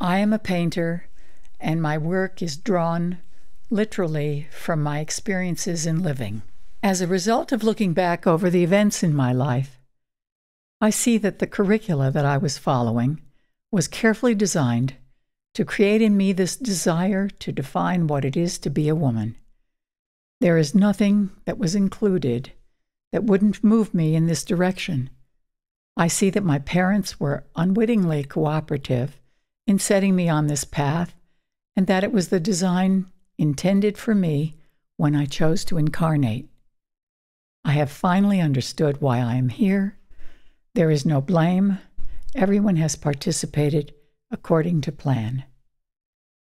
I am a painter, and my work is drawn literally from my experiences in living. As a result of looking back over the events in my life, I see that the curricula that I was following was carefully designed to create in me this desire to define what it is to be a woman. There is nothing that was included that wouldn't move me in this direction. I see that my parents were unwittingly cooperative in setting me on this path, and that it was the design intended for me when I chose to incarnate. I have finally understood why I am here. There is no blame. Everyone has participated according to plan.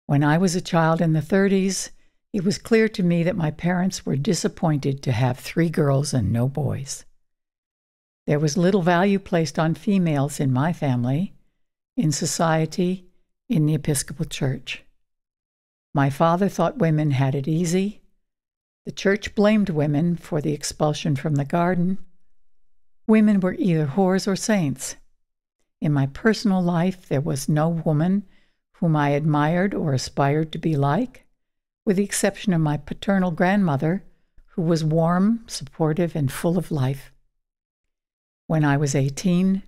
When I was a child in the 30s, it was clear to me that my parents were disappointed to have 3 girls and no boys. There was little value placed on females in my family, in society, in the Episcopal Church. My father thought women had it easy. The church blamed women for the expulsion from the garden. Women were either whores or saints. In my personal life, there was no woman whom I admired or aspired to be like, with the exception of my paternal grandmother, who was warm, supportive, and full of life. When I was 18,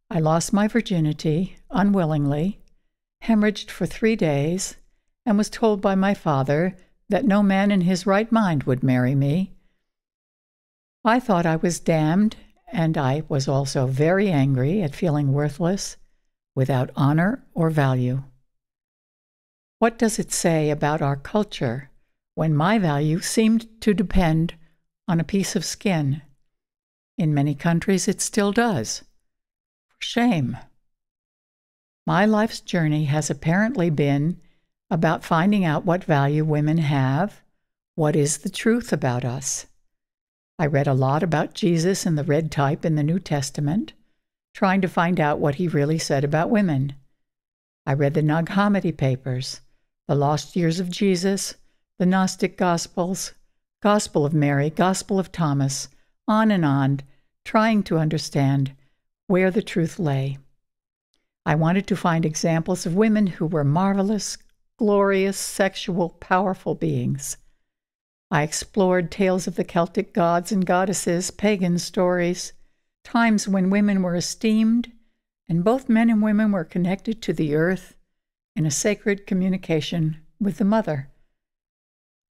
I lost my virginity unwillingly, hemorrhaged for 3 days, and was told by my father that no man in his right mind would marry me. I thought I was damned, and I was also very angry at feeling worthless, without honor or value. What does it say about our culture when my value seemed to depend on a piece of skin? In many countries, it still does. For shame. My life's journey has apparently been about finding out what value women have, what is the truth about us. I read a lot about Jesus and the red type in the New Testament, trying to find out what he really said about women. I read the Nag Hammadi papers, the Lost Years of Jesus, the Gnostic Gospels, Gospel of Mary, Gospel of Thomas, on, trying to understand where the truth lay. I wanted to find examples of women who were marvelous, glorious, sexual, powerful beings. I explored tales of the Celtic gods and goddesses, pagan stories, times when women were esteemed, and both men and women were connected to the earth in a sacred communication with the Mother.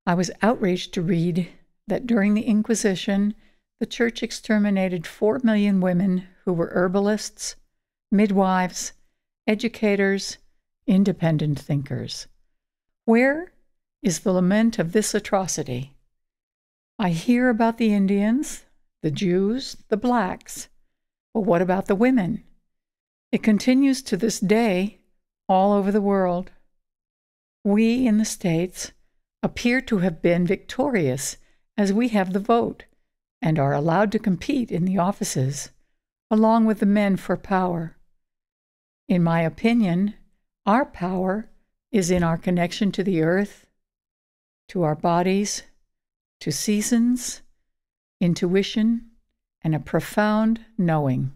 I was outraged to read that during the Inquisition, the Church exterminated 4 million women who were herbalists, midwives, educators, independent thinkers. Where is the lament of this atrocity? I hear about the Indians, the Jews, the blacks, but what about the women? It continues to this day all over the world. We in the States appear to have been victorious as we have the vote and are allowed to compete in the offices, along with the men for power. In my opinion, our power is in our connection to the earth, to our bodies, to seasons, intuition, and a profound knowing.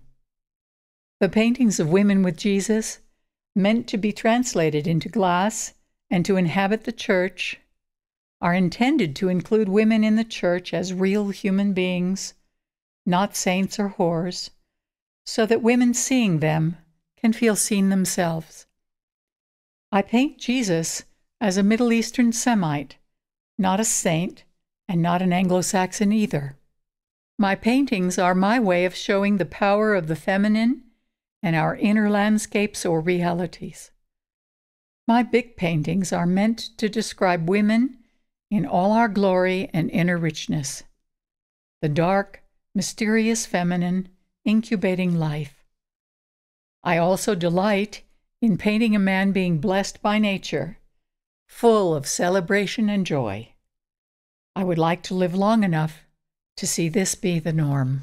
The paintings of women with Jesus, meant to be translated into glass and to inhabit the church, are intended to include women in the church as real human beings, not saints or whores, so that women seeing them can feel seen themselves. I paint Jesus as a Middle Eastern Semite, not a saint and not an Anglo-Saxon either. My paintings are my way of showing the power of the feminine and our inner landscapes or realities. My big paintings are meant to describe women in all our glory and inner richness, the dark, mysterious feminine incubating life. I also delight in painting a man being blessed by nature, full of celebration and joy. I would like to live long enough to see this be the norm.